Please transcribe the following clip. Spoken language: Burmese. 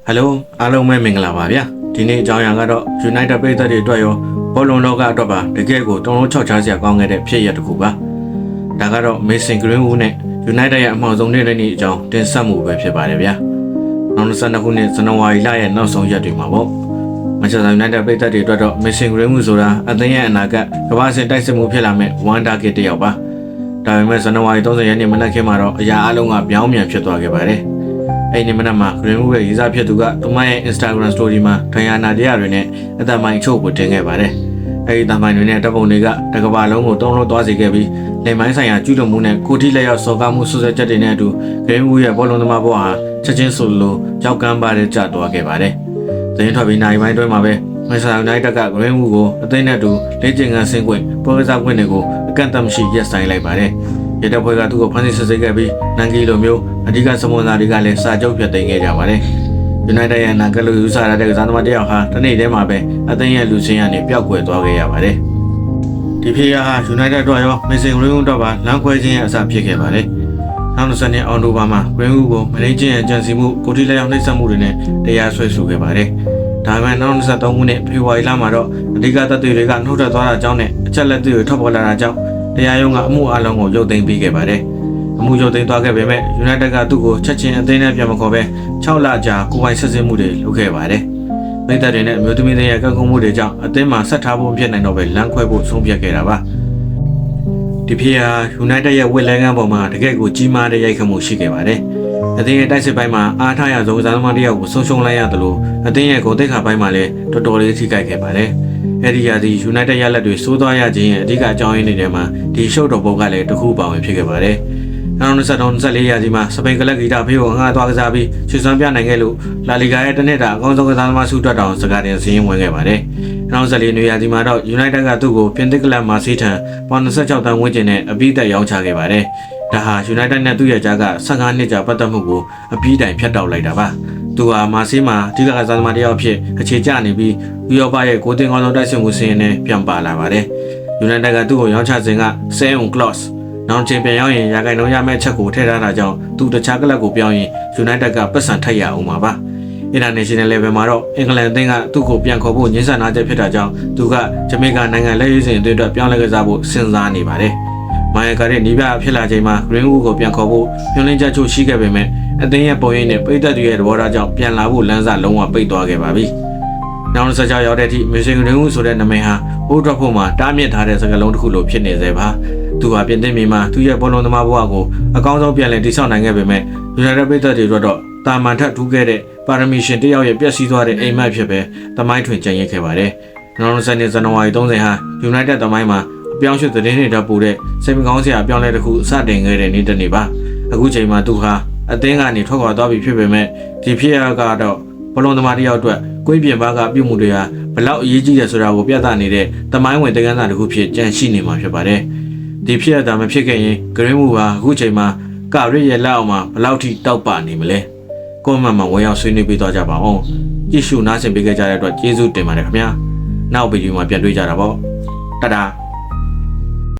Hello အားလုံးပဲမင်္ဂလာပါဗျာဒီနေ့အကြောင်းအရာကတော့ United ပြည်သက်တွေအတွက်ရောဘောလုံးလောကအတွက်ပါတကယ်ကိုတုံးလုံး6ချားစရာကောင်းခဲ့တဲ့ဖြစ်ရပ်တစ်ခုပါဒါကတော့ Mason Greenwood နဲ့ United ရဲ့အမှောင်ဆုံးနေ့အကြောင်းတင်ဆက်မှုပဲဖြစ်ပါတယ်ဗျာနောက်22ခုနှစ်ဇန်နဝါရီလရဲ့နောက်ဆုံးရက်တွေမှာပေါ့ Manchester United ပြည်သက်တွေအတွက်တော့ Mason Greenwood ဆိုတာအသင်းရဲ့အနာဂတ်ကမ္ဘာ့စစ်တိုက်စစ်မှုဖြစ်လာမဲ့ One Target တစ်ယောက်ပါဒါပေမဲ့ဇန်နဝါရီ30ရက်နေ့မနက်ခင်းမှာတော့အရာအလုံးကပြောင်းပြန်ဖြစ်သွားခဲ့ပါတယ်အဲ့ဒီမနက်မှာ Greenwood ရဲ့ရေးစားဖြစ်သူကသူမရဲ့ Instagram story မှာဒဏ်ရာနာတရားတွေနဲ့အသက်မိုင်းချုပ်ကိုတင်ခဲ့ပါတယ်။အဲ့ဒီတမိုင်းတွေနဲ့တပ်ပုံတွေကတကဘာလုံးကိုတုံးလို့သွားစေခဲ့ပြီးလင်မိုင်းဆိုင်ရာကျူးလွန်မှုနဲ့ကိုတိလက်ရောက်စော်ကားမှုဆွဆွဲချက်တွေနဲ့အတူ Greenwood ရဲ့ဘောလုံးသမားဘဝဟာချက်ချင်းဆိုလိုကြောက်ကမ်းပါတဲ့ကျသွားခဲ့ပါတယ်။သတင်းထွက်ပြီးနိုင်ပိုင်းတွင်းမှာပဲ Manchester United က Greenwood ကိုအသိနဲ့အတူလေ့ကျင့်ခန်းဆင်းခွင့်ပွဲကစားခွင့်တွေကိုအကန့်အသတ်မရှိရပ်ဆိုင်းလိုက်ပါတယ်။ရတဲ့ဘွဲကသူ့ကိုဖမ်းဆီးစစ်ဆေးခဲ့ပြီးနန်ဂီလိုမျိုးအဓိကစမွန်စာတွေကလည်းစာချုပ်ပြတ်သိမ်းခဲ့ကြပါတယ်။ United ရဲ့နာဂလူယူဆရတဲ့ကစားသမားတစ်ယောက်ဟာတနေ့တည်းမှာပဲအသင်းရဲ့လူချင်းကနေပျောက်ကွယ်သွားခဲ့ရပါတယ်။ဒီဖြစ်ရပ်ဟာ United အတွက်ရော Mason Greenwood အတွက်ပါလမ်းခွဲခြင်းရဲ့အစဖြစ်ခဲ့ပါတယ်။နောက်20နှစ်အောက်တိုဘာမှာ Greenwood ကိုမရင်းချင်းရဲ့ကြံစည်မှုကိုတိလက်ရောက်နှိပ်စက်မှုတွေနဲ့တရားစွဲဆိုခဲ့ပါတယ်။ဒါပေမဲ့နောက်23ခုနှစ်ဖေဖော်ဝါရီလမှာတော့အဓိကသက်သေတွေကနှုတ်ထွက်သွားတာကြောင့်နဲ့အချက်လက်တွေထွက်ပေါ်လာတာကြောင့်တရားရုံးကအမှုအလုံးကိုရုပ်သိမ်းပေးခဲ့ပါတယ်။အမှုရုပ်သိမ်းသွားခဲ့ပေမဲ့ United ကသူ့ကိုချက်ချင်းအသိနဲ့ပြန်မခေါ်ဘဲ6လကြာကိုပိုင်ဆက်စစ်မှုတွေလုပ်ခဲ့ပါတယ်။မိသားတွေနဲ့မျိုးသမီးတွေရဲ့ကန့်ကွက်မှုတွေကြောင့်အသင်းမှာဆက်ထားဖို့ဖြစ်နိုင်တော့ပဲလမ်းခွဲဖို့ဆုံးဖြတ်ခဲ့တာပါ။ဒီဖြစ်ရာ United ရဲ့ဝစ်လဲကန်းပေါ်မှာတကယ့်ကိုကြီးမားတဲ့ရိုက်ခတ်မှုရှိခဲ့ပါတယ်။အသင်းရဲ့တိုက်စစ်ပိုင်းမှာအားထားရဆုံးဇာတ်သမားတစ်ယောက်ကိုဆုံးရှုံးလိုက်ရတယ်လို့အသင်းရဲ့ဂုဏ်သိက္ခာပိုင်းမှာလည်းတော်တော်လေးထိခိုက်ခဲ့ပါတယ်။အဲ့ဒီရာသီ United ရလက်တွေစိုးသွားရခြင်းရဲ့အဓိကအကြောင်းရင်းတွေထဲမှာဒီရှုပ်တော်ပုံကလည်းတစ်ခုပါဝင်ဖြစ်ခဲ့ပါတယ်။နောက်2023ရာသီမှာစပိန်ကလပ်ဂီတာဖေးကိုငှားသွားကစားပြီးချွေစွမ်းပြနိုင်ခဲ့လို့လာလီဂါရဲ့တစ်နှစ်တာအကောင်းဆုံးကစားသမားဆုတွက်တောင်စကားတင်စည်းရင်းဝင်ခဲ့ပါတယ်။နောက်14နွေရာသီမှာတော့ United ကသူ့ကိုပြင်သစ်ကလပ်မာစီးထံပေါင်26တန်းဝန်းကျင်နဲ့အပြီးသက်ရောင်းချခဲ့ပါတယ်။ဒါဟာ United နဲ့သူ့ရဲ့ကြားက15နှစ်ကြာပတ်သက်မှုကိုအပြီးတိုင်ဖျက်တောက်လိုက်တာပါ။သူဟာမာစီးမှာအဓိကကစားသမားတစ်ယောက်ဖြစ်အခြေကျနေပြီးဥရောပရဲ့ကိုတင်ကောင်းဆုံးတိုက်စစ်မှုစီးရင်နဲ့ပြန်ပါလာပါတယ်။ United ကသူ့ကိုရောင်းချစဉ်က10 on clause နောက်ချင်းပြန်ရောက်ရင်ရာဂိုင်နှုန်းရမယ့်ချက်ကိုထည့်ထားတာကြောင့်သူတခြားကလပ်ကိုပြောင်းရင် United ကပတ်စံထပ်ရအောင်ပါ။ International level မှာတော့အင်္ဂလန်အသင်းကသူ့ကိုပြန်ခေါ်ဖို့ညှင်းဆန်ထားချက်ဖြစ်တာကြောင့်သူကဂျမေကာနိုင်ငံလက်ရွေးစင်အသင်းအတွက်ပြောင်းလဲကစားဖို့စဉ်းစားနေပါတယ်။မိုင်ယာကာရဲ့နီးပြဖြစ်လာချိန်မှာ Greenwood ကိုပြန်ခေါ်ဖို့ညှို့နှင်းချက်ချို့ရှိခဲ့ပေမဲ့အသင်းရဲ့ပုံရိပ်နဲ့ပိတ်သက်တွေရဲ့သဘောထားကြောင့်ပြန်လာဖို့လမ်းစာလုံးဝပိတ်သွားခဲ့ပါပြီ။နောက်16ရောက်တဲ့အထိ Mason Greenwood ဆိုတဲ့နာမည်ဟာ Old Trafford မှာတားမြစ်ထားတဲ့စကားလုံးတစ်ခုလိုဖြစ်နေစေပါ။သူဟာပြင်သစ်ပြည်မှာသူ့ရဲ့ဘောလုံးသမားဘဝကိုအကောင်းဆုံးပြန်လည်တည်ဆောက်နိုင်ခဲ့ပေမဲ့ United ပြည်သက်တွေတော့တာမန်ထက်ထူးခဲ့တဲ့ပါရမီရှင်တစ်ယောက်ရဲ့ပျက်စီးသွားတဲ့အိမ်မက်ဖြစ်ပဲသမိုင်းထွင်ကြံ့ရခဲ့ပါတယ်။နောက်20နှစ်ဇန်နဝါရီ30ဟာ United သမိုင်းမှာအပြောင်းရွှေ့သတင်းတွေတော့ပို့တဲ့စိတ်မကောင်းစရာအပြောင်းလဲတစ်ခုစတင်ခဲ့တဲ့နေ့တစ်နေ့ပါ။အခုချိန်မှာသူဟာအသင်းကနေထွက်ခွာသွားပြီဖြစ်ပေမဲ့ဒီဖြစ်ရကတော့ဘလုံးသမားတစ်ယောက်အတွက်ကွင်းပြင်ပကပြုမှုတွေဟာဘလောက်အရေးကြီးတယ်ဆိုတာကိုပြသနေတဲ့သမိုင်းဝင်တက္ကသိုလ်တစ်ခုဖြစ်ကြံရှိနေမှာဖြစ်ပါတယ်။ဒီဖြစ်ရတာမဖြစ်ခဲ့ရင် Greenwood ဟာအခုချိန်မှာကာရစ်ရဲ့လက်အောက်မှာဘလောက်ထိတောက်ပနေမလဲ။ကွန်မန့်မှာဝင်ရောက်ဆွေးနွေးပေးသွားကြပါအောင်။ကြည့်ရှုနားဆင်ပေးခဲ့ကြတဲ့အတွက်ကျေးဇူးတင်ပါတယ်ခင်ဗျာ။နောက်ဗီဒီယိုမှာပြန်တွေ့ကြတာပေါ့။တဒါ